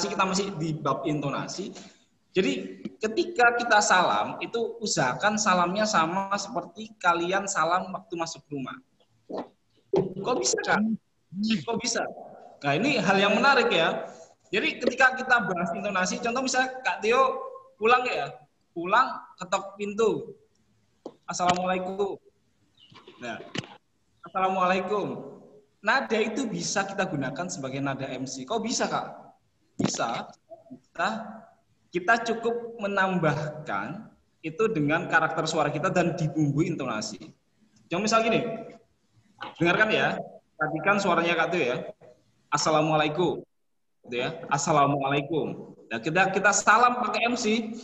kita masih di bab intonasi. Jadi ketika kita salam, itu usahakan salamnya sama seperti kalian salam waktu masuk rumah. Kok bisa, Kak? Kok bisa? Nah, ini hal yang menarik ya. Jadi ketika kita bahas intonasi, contoh misalnya Kak Tio pulang ya, pulang ketok pintu. Assalamualaikum. Nah, Assalamualaikum. Nada itu bisa kita gunakan sebagai nada MC. Kok bisa, Kak? Bisa. Kita cukup menambahkan itu dengan karakter suara kita dan dibumbui intonasi. Contoh misal gini, dengarkan ya, perhatikan suaranya Kak Tio ya. Assalamualaikum, gitu ya. Assalamualaikum. Nah, kita salam pakai MC.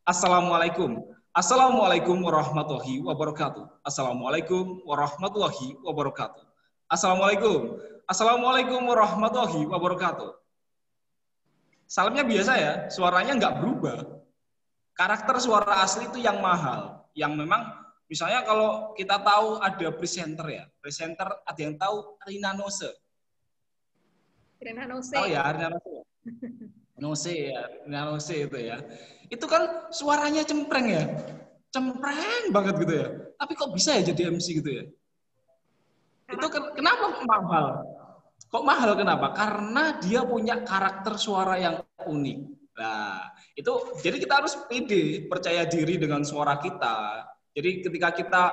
Assalamualaikum. Assalamualaikum warahmatullahi wabarakatuh. Assalamualaikum warahmatullahi wabarakatuh. Assalamualaikum. Assalamualaikum warahmatullahi wabarakatuh. Salamnya biasa ya, suaranya nggak berubah. Karakter suara asli itu yang mahal, yang memang misalnya kalau kita tahu ada presenter ya, presenter ada yang tahu Rina Nose. Rina Nose. Oh ya, Rina Nose. Nose ya, Rina Nose itu ya. Itu kan suaranya cempreng ya, cempreng banget gitu ya. Tapi kok bisa ya jadi MC gitu ya? Itu kenapa mahal? Kok mahal kenapa? Karena dia punya karakter suara yang unik. Nah, itu jadi kita harus pede, percaya diri dengan suara kita. Jadi ketika kita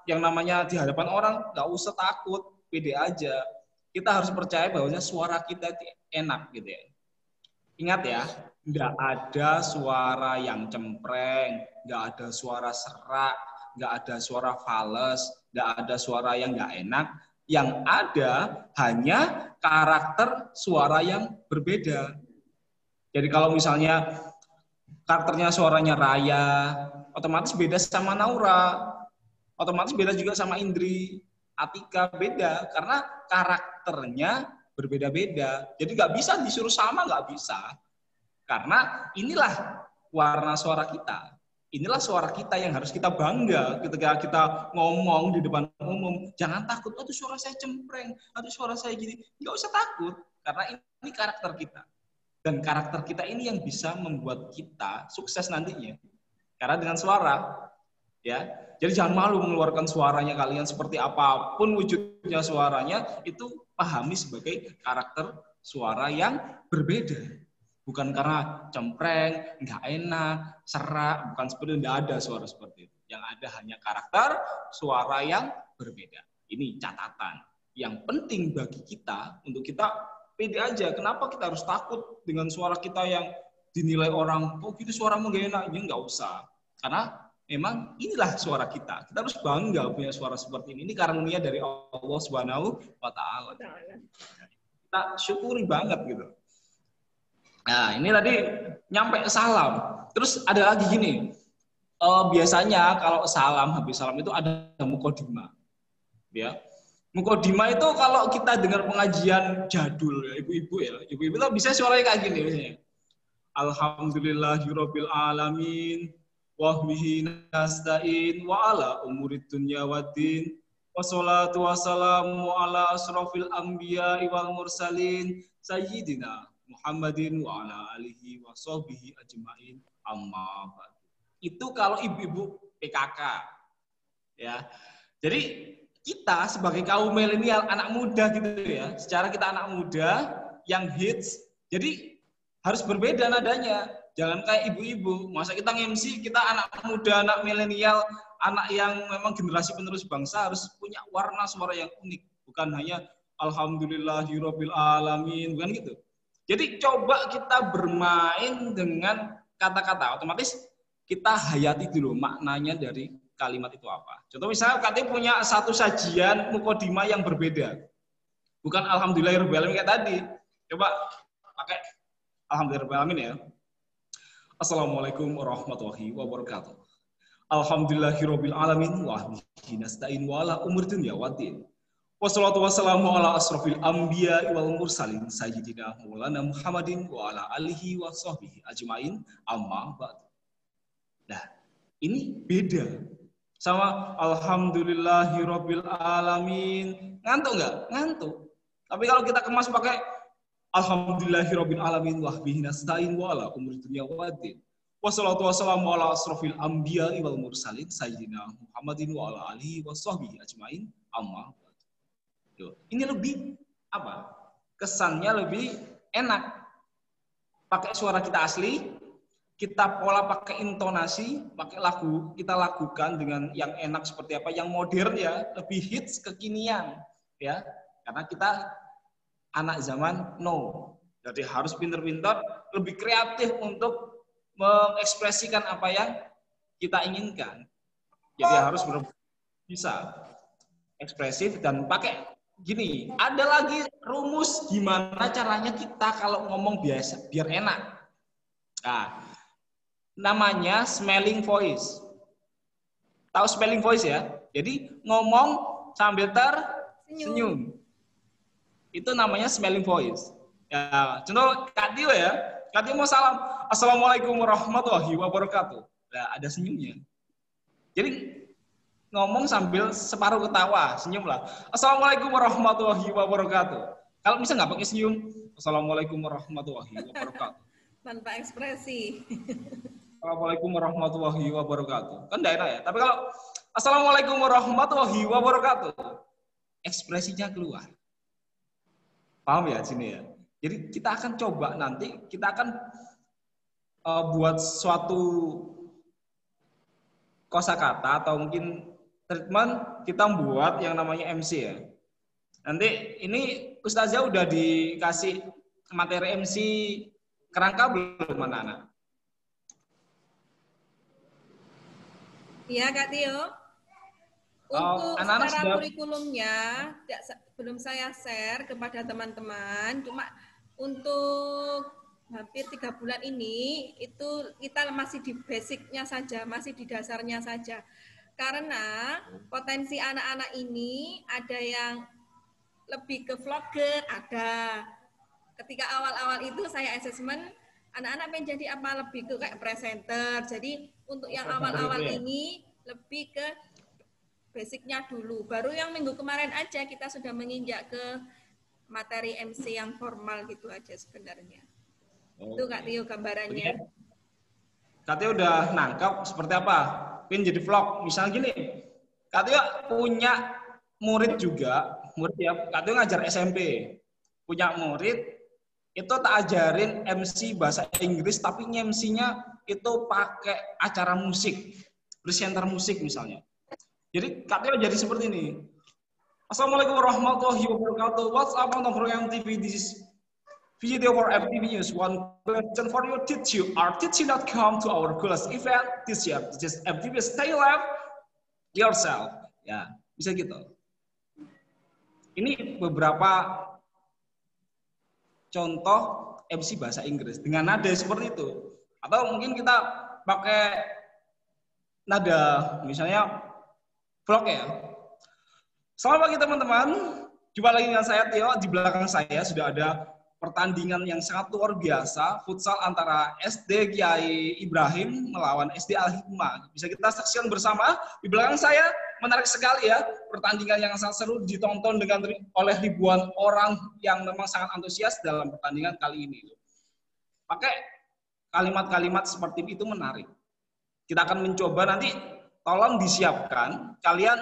yang namanya di hadapan orang, nggak usah takut, pede aja. Kita harus percaya bahwa suara kita enak gitu ya. Ingat ya, nggak ada suara yang cempreng, nggak ada suara serak, nggak ada suara fales, nggak ada suara yang nggak enak. Yang ada hanya karakter suara yang berbeda. Jadi kalau misalnya karakternya suaranya Raya, otomatis beda sama Naura, otomatis beda juga sama Indri, Atika, beda. Karena karakternya berbeda-beda. Jadi nggak bisa disuruh sama, nggak bisa. Karena inilah warna suara kita. Inilah suara kita yang harus kita bangga ketika kita ngomong di depan umum. Jangan takut, aduh suara saya cempreng, aduh suara saya gini. Nggak usah takut, karena ini karakter kita. Dan karakter kita ini yang bisa membuat kita sukses nantinya. Karena dengan suara, ya. Jadi jangan malu mengeluarkan suaranya kalian seperti apapun wujudnya suaranya, itu pahami sebagai karakter suara yang berbeda. Bukan karena cempreng, nggak enak, serak, bukan seperti itu, nggak ada suara seperti itu. Yang ada hanya karakter suara yang berbeda. Ini catatan. Yang penting bagi kita, untuk kita pede aja. Kenapa kita harus takut dengan suara kita yang dinilai orang, oh gitu suaramu nggak enak, ya nggak usah. Karena memang inilah suara kita. Kita harus bangga punya suara seperti ini. Ini karunia dari Allah Subhanahu wa Ta'ala. Kita syukuri banget gitu. Nah, ini tadi nyampe salam. Terus ada lagi gini. Biasanya kalau salam, habis salam itu ada mukodima. Ya. Mukodima itu kalau kita dengar pengajian jadul ya, ibu-ibu ya. Ibu-ibu itu bisa suaranya kayak gini misalnya. Alhamdulillahirabbil alamin wa bihi nasta'in wa ala umurid dunya waddin. Wassalatu wassalamu ala asrofil anbiya'i wal mursalin sayyidina Muhammadin wa ala alihi wa sahbihi ajma'in amma ba'd. Itu kalau ibu-ibu PKK. Ya. Jadi kita sebagai kaum milenial, anak muda gitu ya, secara kita anak muda yang hits, jadi harus berbeda nadanya. Jangan kayak ibu-ibu. Masa kita nge-MC, kita anak muda, anak milenial, anak yang memang generasi penerus bangsa harus punya warna suara yang unik. Bukan hanya alhamdulillahirabbil alamin, bukan gitu. Jadi coba kita bermain dengan kata-kata, otomatis kita hayati dulu maknanya dari kalimat itu apa. Contoh misalnya katanya punya satu sajian mukodima yang berbeda. Bukan alhamdulillahirabbil alamin kayak tadi. Coba pakai alhamdulillahirabbil alamin ya. Assalamualaikum warahmatullahi wabarakatuh. Alhamdulillahirabbil alamin wa bihi nasta'in wa ala umur dunya waddin. Wassalatu wassalamu ala asrofil anbiya wal mursalin sayyidina Maulana Muhammadin wa ala alihi wa sahbihi ajmain amma ba'd. Nah, ini beda sama alhamdulillahirabbil alamin. Ngantuk enggak? Ngantuk. Tapi kalau kita kemas pakai Alhamdulillahirabbil alamin wa bihi nasta'in wa ala umuri dunya waddin. Wassalatu wassalamu ala asrofil anbiya'i wal mursalin sayyidina Muhammadin wa ala alihi wa sahbihi ajmain. Amma. Ini lebih apa? Kesannya lebih enak. Pakai suara kita asli, kita pola pakai intonasi, pakai lagu, kita lakukan dengan yang enak seperti apa, yang modern ya, lebih hits kekinian ya. Karena kita anak zaman now. Jadi harus pintar-pintar, lebih kreatif untuk mengekspresikan apa yang kita inginkan. Jadi harus bisa ekspresif dan pakai gini, ada lagi rumus gimana caranya kita kalau ngomong biasa biar enak. Nah, namanya smelling voice. Tahu smelling voice ya? Jadi ngomong sambil tersenyum. Itu namanya smelling voice. Ya, contoh Kak Tio ya. Kak Tio mau salam, Assalamualaikum warahmatullahi wabarakatuh. Nah, ada senyumnya. Jadi ngomong sambil separuh ketawa, senyum lah. Assalamualaikum warahmatullahi wabarakatuh. Kalau bisa nggak pakai senyum, Assalamualaikum warahmatullahi wabarakatuh. Tanpa ekspresi. Assalamualaikum warahmatullahi wabarakatuh. Kan tidak enak ya. Tapi kalau Assalamualaikum warahmatullahi wabarakatuh, ekspresinya keluar. Paham ya sini ya? Jadi kita akan coba nanti, kita akan buat suatu kosakata atau mungkin treatment, kita buat yang namanya MC ya. Nanti ini Ustazah udah dikasih materi MC kerangka belum anak-anak? Iya Kak Tio. Untuk anak-anak secara sudah... kurikulumnya belum saya share kepada teman-teman. Cuma untuk hampir 3 bulan ini itu kita masih di basicnya saja, masih di dasarnya saja. Karena potensi anak-anak ini ada yang lebih ke vlogger, ada. Ketika awal-awal itu saya assessment, anak-anak pengen jadi apa, lebih ke kayak presenter. Jadi untuk yang awal-awal ini lebih ke basicnya dulu. Baru yang minggu kemarin aja kita sudah menginjak ke materi MC yang formal gitu aja sebenarnya. Itu Kak Tio gambarannya. Kak Tio udah nangkap seperti apa? Pengen jadi vlog. Misalnya gini, Kak Tio punya murid juga, murid ya, Kak Tio ngajar SMP. Punya murid, itu tak ajarin MC bahasa Inggris, tapi MC-nya itu pakai acara musik, presenter musik misalnya. Jadi Kak Tio jadi seperti ini. Assalamualaikum warahmatullahi wabarakatuh. What's up on the program TV? This is video for FTV News. One question for you, teacher. Our teacher not come to our class event this year. Just FTV stay alive yourself. Ya, bisa gitu. Ini beberapa contoh MC bahasa Inggris dengan nada seperti itu. Atau mungkin kita pakai nada, misalnya vlog ya. Selamat pagi teman-teman. Jumpa lagi dengan saya Tio. Di belakang saya sudah ada pertandingan yang sangat luar biasa, futsal antara SD Kiai Ibrahim melawan SD Al Hikmah. Bisa kita saksikan bersama. Di belakang saya menarik sekali ya, pertandingan yang sangat seru ditonton oleh ribuan orang yang memang sangat antusias dalam pertandingan kali ini. Pakai kalimat-kalimat seperti itu menarik. Kita akan mencoba nanti, tolong disiapkan. Kalian,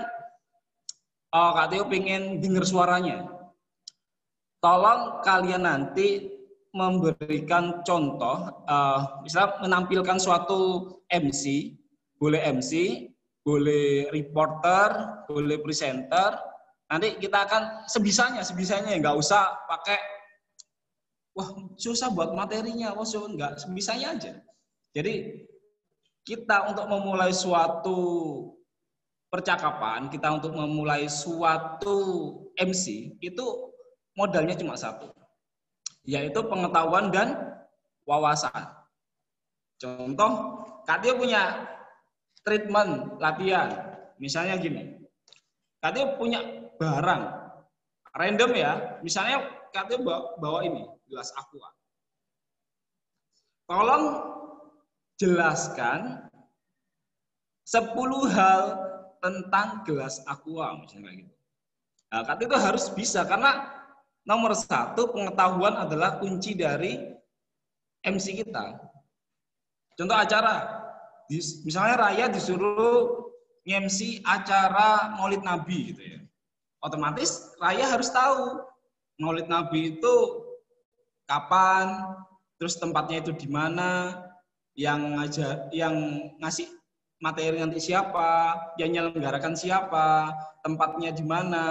Kak Tio pengen dengar suaranya. Tolong kalian nanti memberikan contoh, misalnya menampilkan suatu MC, boleh reporter, boleh presenter. Nanti kita akan sebisanya nggak usah pakai, wah susah buat materinya, wah nggak, sebisanya aja. Jadi kita untuk memulai suatu percakapan, kita untuk memulai suatu MC itu modalnya cuma satu, yaitu pengetahuan dan wawasan. Contoh, Kak Tio punya treatment latihan, misalnya gini, Kak Tio punya barang random ya, misalnya Kak Tio bawa ini gelas aqua. Tolong jelaskan 10 hal tentang gelas aqua, misalnya gitu. Nah, Kak Tio itu harus bisa, karena Nomor satu, pengetahuan adalah kunci dari MC kita. Contoh acara, misalnya Raya disuruh MC acara Maulid Nabi gitu ya. Otomatis Raya harus tahu Maulid Nabi itu kapan, terus tempatnya itu di mana, yang ngasih materi nanti siapa, yang menyelenggarakan siapa, tempatnya di mana,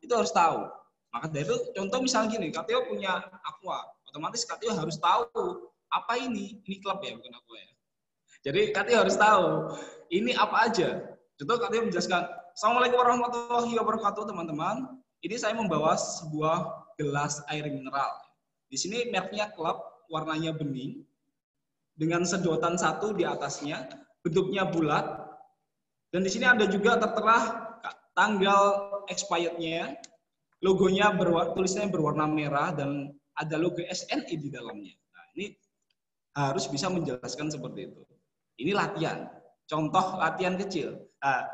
itu harus tahu. Maka dari itu, contoh misalnya gini, KTO punya aqua, otomatis KTO harus tahu apa ini klub ya, bukan aqua ya. Jadi KTO harus tahu ini apa aja. Contoh KTO menjelaskan, Assalamualaikum warahmatullahi wabarakatuh teman-teman. Ini saya membawa sebuah gelas air mineral. Di sini mereknya klub, warnanya bening, dengan sedotan satu di atasnya, bentuknya bulat, dan di sini ada juga tertera tanggal expirednya, logonya tulisannya berwarna merah, dan ada logo SNI di dalamnya. Nah, ini harus bisa menjelaskan seperti itu. Ini latihan, contoh latihan kecil. Nah,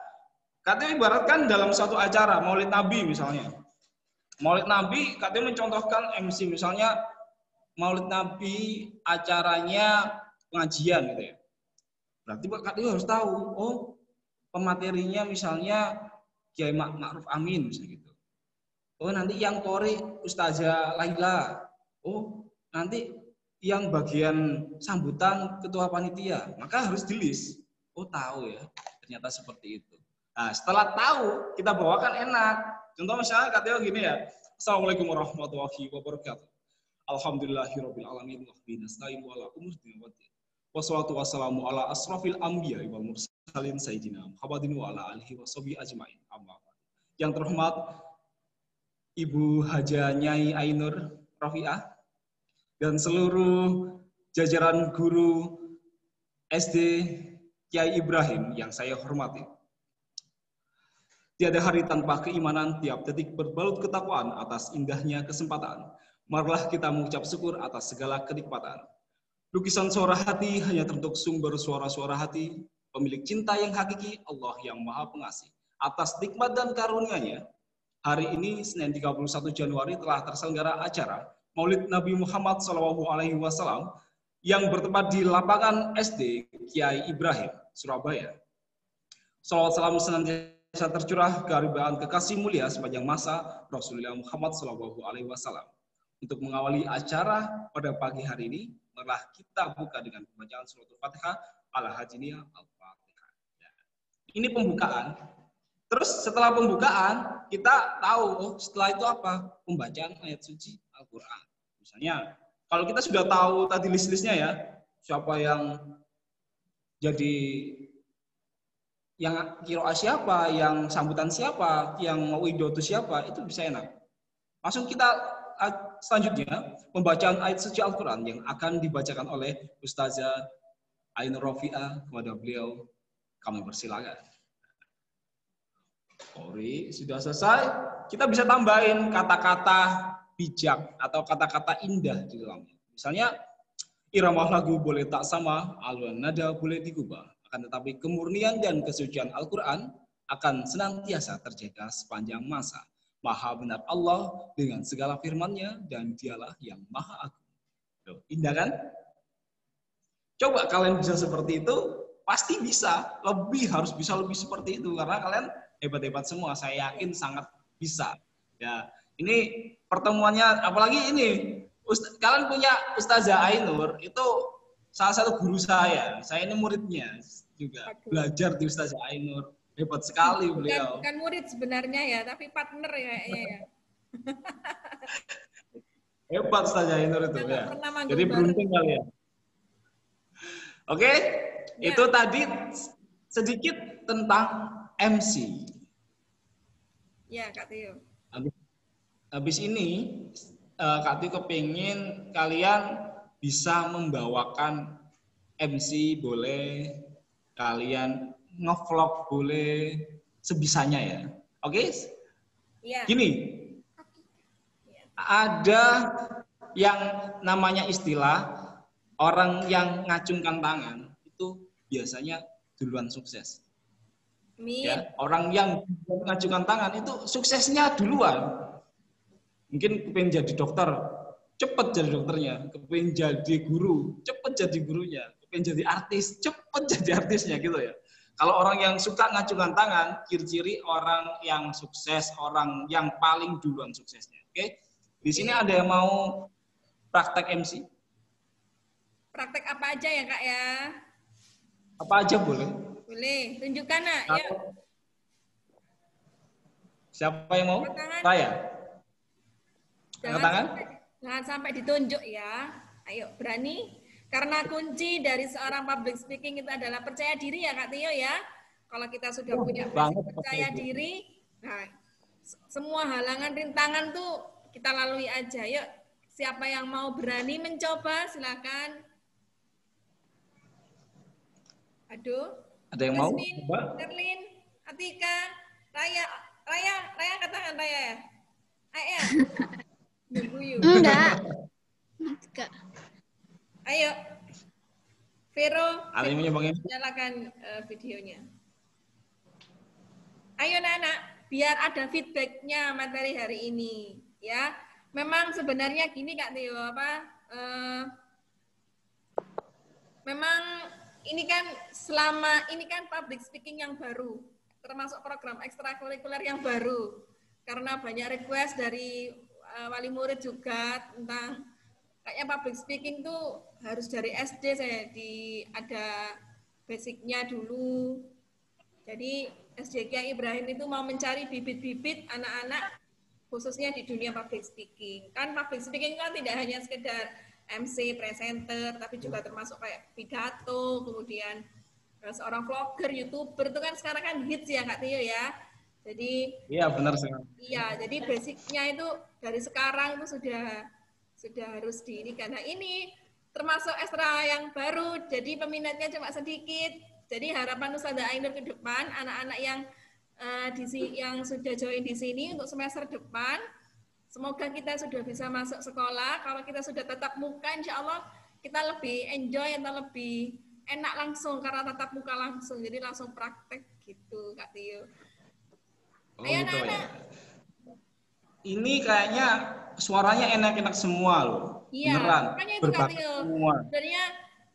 katanya ibaratkan dalam suatu acara, Maulid Nabi misalnya. Maulid Nabi, katanya mencontohkan MC, misalnya Maulid Nabi acaranya pengajian gitu ya. Berarti Pak Katio harus tahu, oh pematerinya misalnya Kiai Ma'ruf Amin misalnya gitu. Oh nanti yang kori Ustazah Laila. Oh nanti yang bagian sambutan ketua panitia. Maka harus di list. Oh tahu ya, ternyata seperti itu. Nah setelah tahu, kita bawakan enak. Contoh misalnya Katio gini ya, Assalamualaikum warahmatullahi wabarakatuh. Alhamdulillahirabbil alamin wa bihi nasta'in wa ala umuri dunya waddin. Wassalatu wassalamu ala asrafil anbiya wal mursalin sayyidina Muhammadin wa ala alihi washabihi ajmain. Amma ba'd. Yang terhormat Ibu Haja Nyai Ainur Rafiah dan seluruh jajaran guru SD Kiai Ibrahim yang saya hormati. Tiada hari tanpa keimanan, tiap detik berbalut ketakwaan atas indahnya kesempatan. Marilah kita mengucap syukur atas segala kenikmatan. Lukisan suara hati hanya terbentuk sumber suara-suara hati, pemilik cinta yang hakiki, Allah yang Maha Pengasih. Atas nikmat dan karunia-Nya, hari ini Senin 31 Januari telah terselenggara acara Maulid Nabi Muhammad SAW yang bertempat di lapangan SD Kiai Ibrahim, Surabaya. Salawat salam senantiasa tercurah kehadiran kekasih mulia sepanjang masa Rasulullah Muhammad SAW. Untuk mengawali acara pada pagi hari ini, marilah kita buka dengan pembacaan surat Al-Fatihah ala hajiniya Al-Fatihah. Ini pembukaan. Terus setelah pembukaan, kita tahu oh, setelah itu apa? Pembacaan ayat suci Al-Quran. Misalnya, kalau kita sudah tahu tadi list-listnya ya, siapa yang jadi yang kiroah siapa, yang sambutan siapa, yang mau idotu siapa, itu bisa enak. Langsung kita selanjutnya, pembacaan ayat suci Al-Quran yang akan dibacakan oleh Ustazah Ainur Rafiah. Kepada beliau, kami persilakan. Ori, sudah selesai. Kita bisa tambahin kata-kata bijak atau kata-kata indah di dalamnya. Misalnya, irama lagu boleh tak sama, aluan nada boleh digubah. Akan tetapi kemurnian dan kesucian Al-Quran akan senantiasa terjaga sepanjang masa. Maha benar Allah dengan segala firman-Nya dan Dialah yang Maha Agung. Loh, indah kan? Coba kalian bisa seperti itu, pasti bisa. Harus bisa lebih seperti itu karena kalian hebat-hebat semua. Saya yakin sangat bisa. Ya, ini pertemuannya apalagi ini. Kalian punya Ustazah Ainur, itu salah satu guru saya. Saya ini muridnya juga. Belajar di Ustazah Ainur. Hebat sekali beliau. Bukan murid sebenarnya ya, tapi partner ya. Hebat saja Ainur itu ya. Jadi beruntung kali ya. Oke, ya. Itu tadi sedikit tentang MC. Ya, Kak Tio. Habis ini Kak Tio kepingin kalian bisa membawakan MC boleh, kalian nge-vlog boleh, sebisanya ya. Oke? Ya. Gini, ada yang namanya istilah orang yang ngacungkan tangan itu biasanya duluan sukses. Ya, orang yang ngacungkan tangan itu suksesnya duluan. Mungkin kepengen jadi dokter, cepet jadi dokternya. Kepengen jadi guru, cepet jadi gurunya. Kepengen jadi artis, cepet jadi artisnya gitu ya. Kalau orang yang suka ngacungkan tangan, ciri-ciri orang yang sukses, orang yang paling duluan suksesnya. Oke? Di sini ada yang mau praktek MC? Praktek apa aja ya Kak ya? Apa aja boleh? Boleh, tunjukkan nak. Yuk. Siapa yang mau? Saya. Jangan sampai ditunjuk ya. Ayo, berani? Karena kunci dari seorang public speaking itu adalah percaya diri ya Kak Tio ya. Kalau kita sudah punya percaya diri, nah, semua halangan rintangan tuh kita lalui aja. Yuk, siapa yang mau berani mencoba silakan. Aduh. Ada yang mau? Erlin, Atika, Raya katakan Raya ya. Ayo. Enggak. Ayo. Vero, nyalakan videonya. Ayo anak-anak, biar ada feedbacknya materi hari ini, ya. Memang sebenarnya gini Kak Tio, memang ini kan public speaking yang baru, termasuk program ekstrakurikuler yang baru, karena banyak request dari wali murid juga tentang kayaknya public speaking tuh harus dari SD ada basicnya dulu. Jadi SDK Ibrahim itu mau mencari bibit-bibit anak-anak khususnya di dunia public speaking. Kan public speaking kan tidak hanya sekedar MC, presenter, tapi juga termasuk kayak pidato, kemudian seorang vlogger, YouTuber itu kan sekarang kan hits ya Kak Tio ya. Jadi iya benar sih. Iya, jadi basicnya itu dari sekarang itu sudah harus karena ini termasuk ekstra yang baru, jadi peminatnya cuma sedikit. Jadi harapan Ustazah Ainur ke depan anak-anak yang yang sudah join di sini untuk semester depan, semoga kita sudah bisa masuk sekolah. Kalau kita sudah tatap muka, insya Allah kita lebih enjoy atau lebih enak langsung karena tatap muka langsung, jadi langsung praktek gitu Kak Tio. Ayo gitu anak-anak. Ya. Ini kayaknya suaranya enak-enak semua loh. Iya, beneran. Makanya itu Kak Tio. Sebenarnya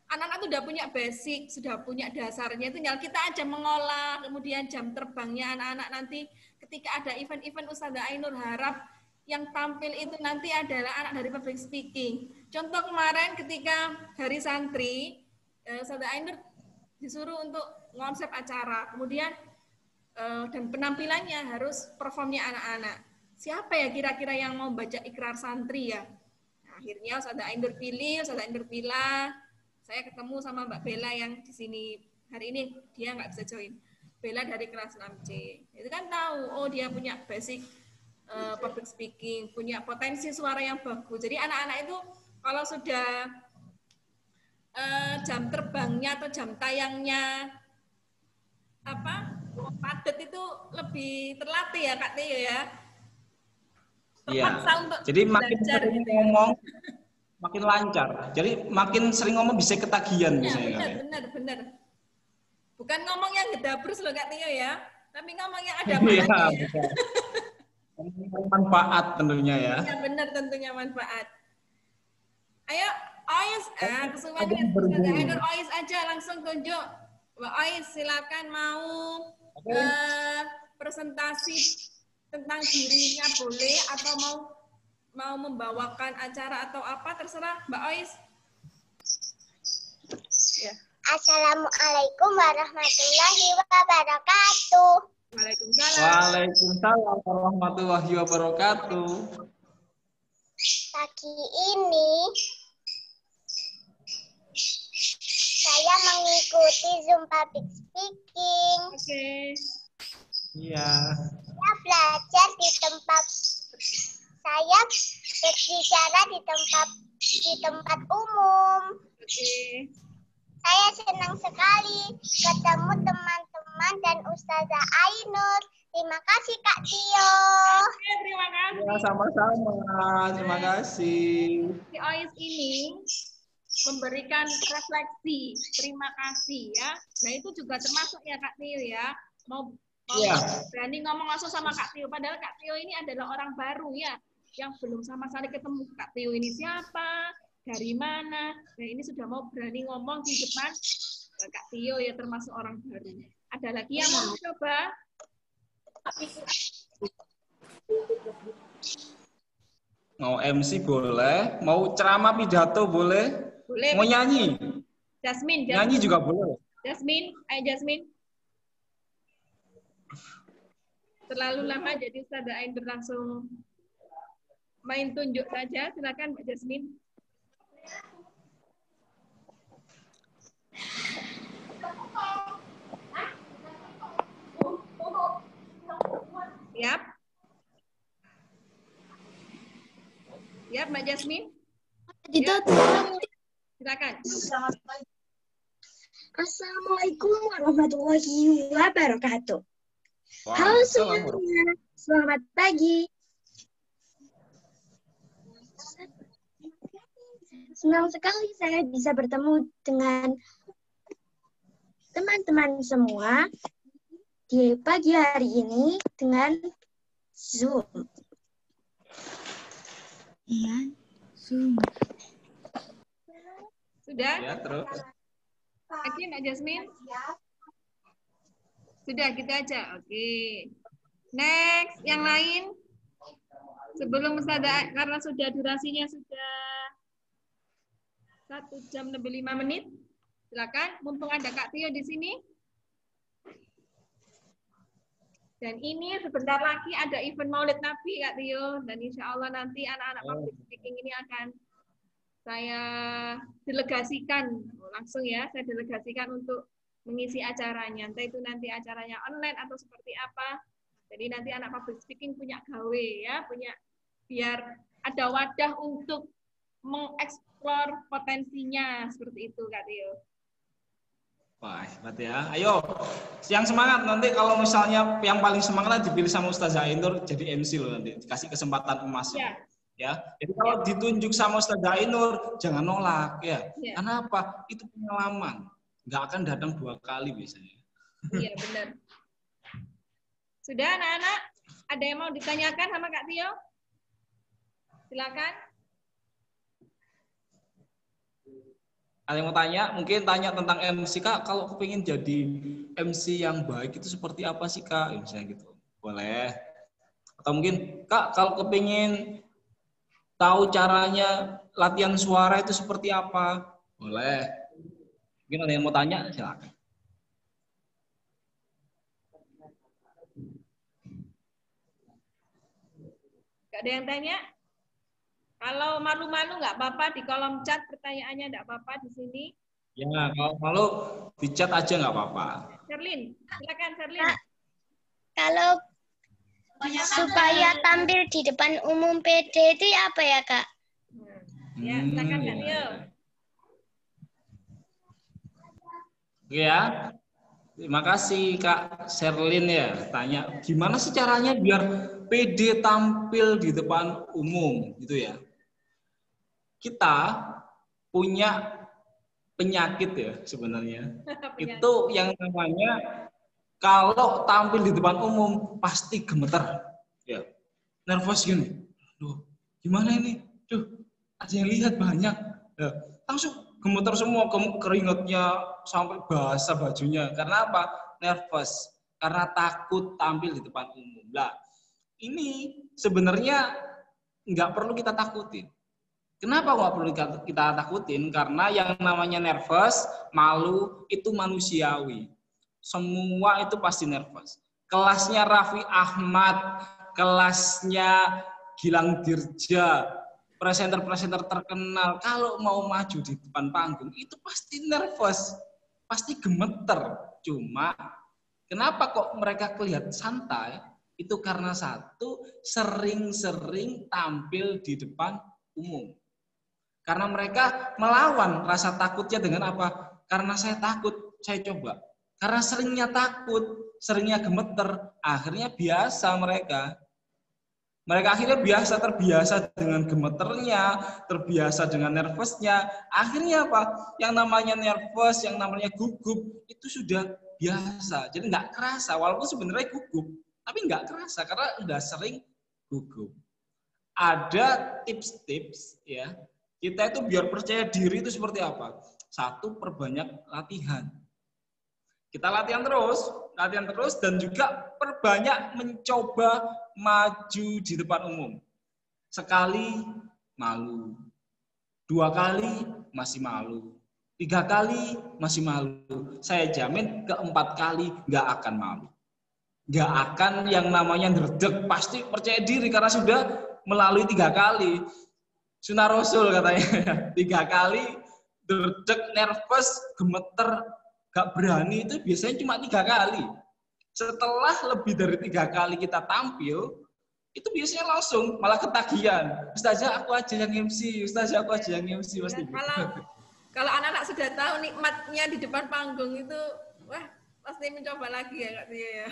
anak-anak itu sudah punya basic, sudah punya dasarnya. Tinggal kita aja mengolah, kemudian jam terbangnya anak-anak nanti ketika ada event-event Ustazah Ainur harap yang tampil itu nanti adalah anak dari public speaking. Contoh kemarin ketika hari santri, Ustazah Ainur disuruh untuk konsep acara, kemudian dan penampilannya harus performnya anak-anak. Siapa ya kira-kira yang mau baca ikrar santri ya? Nah, akhirnya Ustazah Ainur pilih, Ustazah Ainur pilih. Saya ketemu sama Mbak Bella yang di sini hari ini dia nggak bisa join. Bella dari kelas 6C. Itu kan tahu, oh dia punya basic public speaking, punya potensi suara yang bagus. Jadi anak-anak itu kalau sudah jam terbangnya atau jam tayangnya padat itu lebih terlatih ya Kak Tio ya. Iya. Jadi makin sering ngomong makin lancar. Jadi makin sering ngomong bisa ketagihan misalnya. Benar. Bukan ngomong yang gedabrus loh Kak Tio ya, tapi ngomong yang ada manfaatnya. Iya, manfaat tentunya ya. Iya benar tentunya manfaat. Ayo Ois, kesukaan Ustazah Ainur Ois aja langsung tunjuk. Mbak Ois silakan mau presentasi tentang dirinya boleh atau mau membawakan acara atau apa terserah Mbak Ois. Ya. Assalamualaikum warahmatullahi wabarakatuh. Waalaikumsalam. Waalaikumsalam warahmatullahi wabarakatuh. Pagi ini saya mengikuti Zoom public speaking. Oke. Iya. Saya belajar di tempat saya berbicara di tempat umum. Oke. Saya senang sekali ketemu teman-teman dan Ustazah Ainur. Terima kasih Kak Tio. Oke, terima kasih. Ya, sama-sama. Terima kasih. Si Ois ini memberikan refleksi. Terima kasih ya. Nah itu juga termasuk ya Kak Tio ya. Mau berani ngomong langsung sama Kak Tio. Padahal Kak Tio ini adalah orang baru ya. yang belum sama sekali ketemu Kak Tio ini siapa, dari mana. Nah ini sudah mau berani ngomong di depan Kak Tio ya, termasuk orang baru. Ada lagi yang mau coba? Mau MC boleh, mau ceramah pidato boleh, Boleh. mau nyanyi. Jasmine. Nyanyi juga boleh. Jasmine, ayo Jasmine. Terlalu lama jadi Ustazah Ain berlangsung main tunjuk saja. Silakan Mbak Jasmine. Siap? Siap Mbak Jasmine? Silakan. Assalamualaikum warahmatullahi wabarakatuh. Halo semuanya, selamat pagi. Senang sekali saya bisa bertemu dengan teman-teman semua di pagi hari ini dengan Zoom. Iya, Zoom. Sudah? Ya, terus. Oke, Mbak Jasmine? Sudah, gitu aja. Oke. Next, yang lain. Sebelum Ustazah, karena sudah durasinya sudah 1 jam lebih 5 menit. Silakan, mumpung ada Kak Tio di sini. Dan ini sebentar lagi ada event Maulid Nabi, Kak Tio. Dan insya Allah nanti anak-anak public speaking ini akan saya delegasikan. Langsung ya, saya delegasikan untuk mengisi acaranya. Entah itu nanti acaranya online atau seperti apa. Jadi nanti anak public speaking punya gawe ya, biar ada wadah untuk mengeksplor potensinya seperti itu, Kak Tio. Wah, hebat ya. Ayo, yang semangat nanti kalau misalnya yang paling semangat dipilih sama Ustazah Ainur jadi MC loh nanti, dikasih kesempatan emas. Ya. Jadi kalau ditunjuk sama Ustazah Ainur jangan nolak ya. Karena apa? Itu pengalaman. Nggak akan datang 2 kali biasanya. Iya, benar. Sudah anak-anak? Ada yang mau ditanyakan sama Kak Tio? Silakan. Ada yang mau tanya? Mungkin tanya tentang MC, Kak. Kalau kepingin jadi MC yang baik itu seperti apa sih, Kak? Misalnya gitu. Boleh. Atau mungkin, Kak, kalau kepingin tahu caranya latihan suara itu seperti apa? Boleh. Mungkin ada yang mau tanya? Silakan. Gak ada yang tanya? Kalau malu-malu nggak apa-apa di kolom chat pertanyaannya nggak apa-apa di sini. Ya, kalau malu di chat aja nggak apa-apa. Sherlyn, silakan Sherlyn. Kalau supaya tampil di depan umum PD itu apa ya, Kak? Ya, silakan Kak Tio. Oke ya. Terima kasih Kak Sherlyn ya. Tanya gimana sih caranya biar PD tampil di depan umum gitu ya. Kita punya penyakit ya sebenarnya. Itu yang namanya kalau tampil di depan umum pasti gemeter. Ya. Nervous gini. Duh, gimana ini? Duh, ada yang lihat banyak. Ya, langsung gemeter semua, keringatnya sampai basah bajunya. Karena apa? Nervous. Karena takut tampil di depan umum. Lah, ini sebenarnya nggak perlu kita takutin. Kenapa nggak perlu kita takutin? Karena yang namanya nervous, malu itu manusiawi. Semua itu pasti nervous. Kelasnya Raffi Ahmad, kelasnya Gilang Dirja, presenter-presenter terkenal, kalau mau maju di depan panggung itu pasti nervous, pasti gemeter. Cuma kenapa kok mereka kelihatan santai? Itu karena satu, sering-sering tampil di depan umum. Karena mereka melawan rasa takutnya dengan apa? Karena saya takut, saya coba. Karena seringnya takut, seringnya gemeter, akhirnya biasa mereka. Mereka akhirnya terbiasa dengan gemeternya, terbiasa dengan nervousnya. Akhirnya apa? Yang namanya nervous, yang namanya gugup, itu sudah biasa. Jadi nggak kerasa, walaupun sebenarnya gugup, tapi nggak kerasa karena udah sering gugup. ada tips-tips ya. Kita itu biar percaya diri itu seperti apa? Satu, perbanyak latihan. Kita latihan terus dan juga perbanyak mencoba maju di depan umum. Sekali malu, 2 kali masih malu, 3 kali masih malu. Saya jamin ke-4 kali nggak akan malu. Nggak akan yang namanya dredeg, pasti percaya diri karena sudah melalui 3 kali. Sunnah Rasul katanya, 3 kali dredeg, nervous, gemeter, gak berani itu biasanya cuma 3 kali. Setelah lebih dari 3 kali kita tampil, itu biasanya langsung malah ketagihan. Ustazah aku aja yang MC, Ustazah aku aja yang MC pasti. Kalau anak-anak sudah tahu nikmatnya di depan panggung itu, wah pasti mencoba lagi ya Kak Tio ya.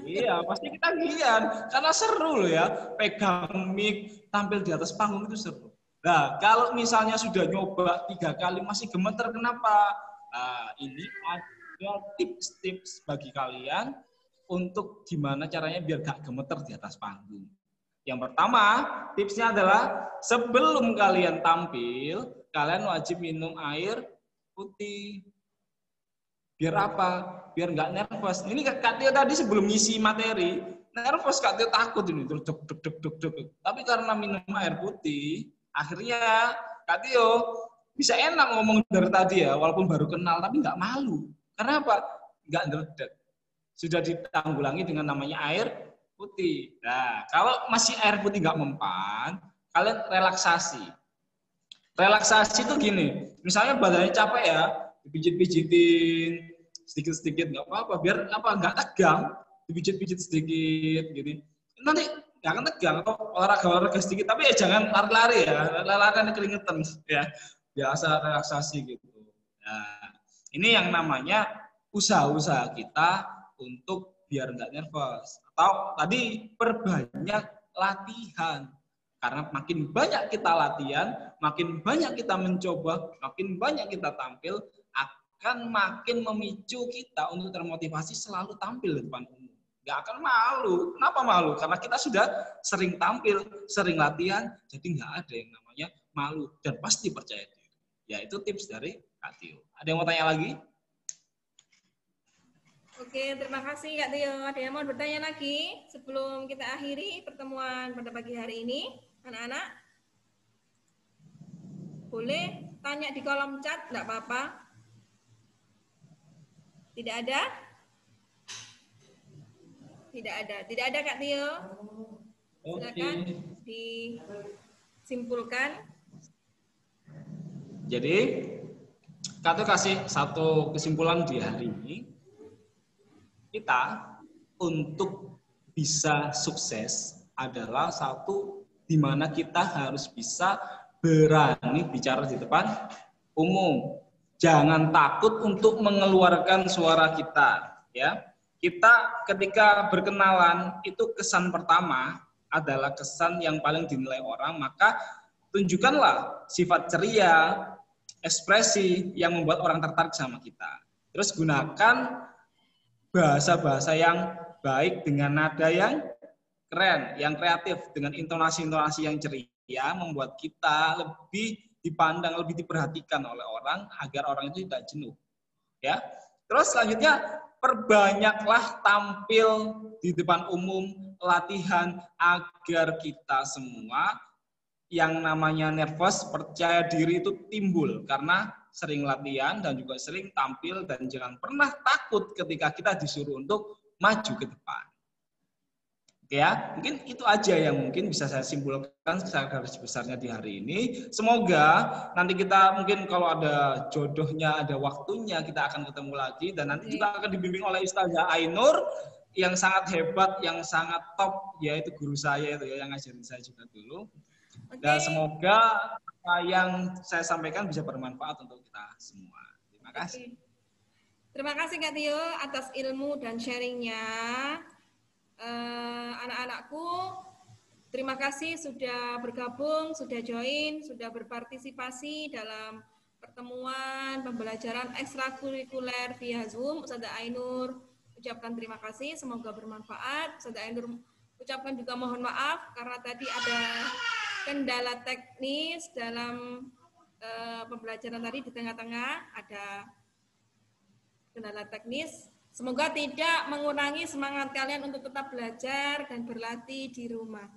Iya, pasti ketagihan karena seru loh ya, pegang mic, tampil di atas panggung itu seru. Nah, kalau misalnya sudah nyoba 3 kali masih gemeter, kenapa? Nah, ini ada tips-tips bagi kalian untuk gimana caranya biar gak gemeter di atas panggung. Yang pertama, tipsnya adalah sebelum kalian tampil, kalian wajib minum air putih. Biar apa? Biar nggak nervous. Ini Kak Tio tadi sebelum ngisi materi, nervous Kak Tio takut ini, terus deg. Tapi karena minum air putih, akhirnya Kak Tio bisa enak ngomong dari tadi ya, walaupun baru kenal, tapi nggak malu. Karena apa? Nggak deg. Sudah ditanggulangi dengan namanya air putih. Nah, kalau masih air putih nggak mempan, kalian relaksasi. Relaksasi itu gini, misalnya badannya capek ya, dipijit-pijitin sedikit-sedikit nggak apa-apa, biar apa nggak tegang, dipijit-pijit sedikit gitu. Nanti nggak akan tegang, atau olahraga sedikit, tapi ya jangan lari-lari ya, lari-lari keringetan ya, biasa relaksasi gitu. Nah, ini yang namanya usaha-usaha kita untuk biar nggak nervous. Atau tadi perbanyak latihan. Karena makin banyak kita latihan, makin banyak kita mencoba, makin banyak kita tampil, akan makin memicu kita untuk termotivasi selalu tampil di depan umum. Nggak akan malu. Kenapa malu? Karena kita sudah sering tampil, sering latihan, jadi nggak ada yang namanya malu. Dan pasti percaya diri. Ya, itu tips dari Kak Tio. Ada yang mau tanya lagi? Oke, terima kasih Kak Tio. Ada yang mau bertanya lagi sebelum kita akhiri pertemuan pada pagi hari ini, anak-anak? Boleh tanya di kolom chat, nggak apa-apa. Tidak ada? Tidak ada. Tidak ada Kak Tio. Silakan disimpulkan. Jadi, Kak Tio kasih satu kesimpulan di hari ini. Kita untuk bisa sukses adalah satu, di mana kita harus bisa berani bicara di depan umum. Jangan takut untuk mengeluarkan suara kita, ya. Kita ketika berkenalan itu kesan pertama adalah kesan yang paling dinilai orang, maka tunjukkanlah sifat ceria, ekspresi yang membuat orang tertarik sama kita. Terus gunakan bahasa-bahasa yang baik dengan nada yang keren, yang kreatif, dengan intonasi-intonasi yang ceria, membuat kita lebih dipandang, lebih diperhatikan oleh orang, agar orang itu tidak jenuh. Ya. Terus selanjutnya, perbanyaklah tampil di depan umum, latihan, agar kita semua yang namanya nervous, percaya diri itu timbul, karena sering latihan dan juga sering tampil, dan jangan pernah takut ketika kita disuruh untuk maju ke depan. Oke ya, mungkin itu aja yang mungkin bisa saya simpulkan secara garis besarnya di hari ini. Semoga nanti kita mungkin kalau ada jodohnya, ada waktunya, kita akan ketemu lagi, dan nanti juga akan dibimbing oleh Ustazah Ainur yang sangat hebat, yang sangat top, yaitu guru saya itu ya, yang ngajarin saya juga dulu. Dan semoga apa yang saya sampaikan bisa bermanfaat untuk kita semua. Terima kasih. Terima kasih Kak Tio atas ilmu dan sharingnya. Anak-anakku, terima kasih sudah bergabung, sudah join, sudah berpartisipasi dalam pertemuan pembelajaran ekstrakurikuler via Zoom. Ustazah Ainur ucapkan terima kasih, semoga bermanfaat. Ustazah Ainur ucapkan juga mohon maaf karena tadi ada kendala teknis dalam pembelajaran tadi, di tengah-tengah ada kendala teknis. Semoga tidak mengurangi semangat kalian untuk tetap belajar dan berlatih di rumah.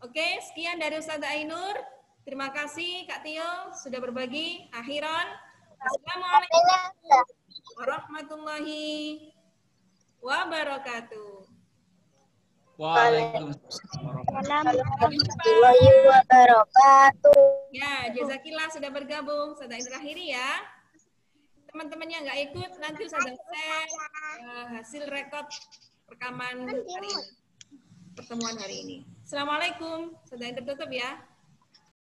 Oke, sekian dari Ustazah Ainur. Terima kasih Kak Tio sudah berbagi. Akhiran, assalamualaikum warahmatullahi wabarakatuh. Waalaikumsalam Warahmatullahi wabarakatuh. Ya, jazakillah sudah bergabung. Ustazah Ainur akhiri ya. Teman-temannya nggak ikut, nanti Ustazah share hasil rekod rekaman hari ini, pertemuan hari ini. Assalamualaikum. Ustazah Ainur tutup ya.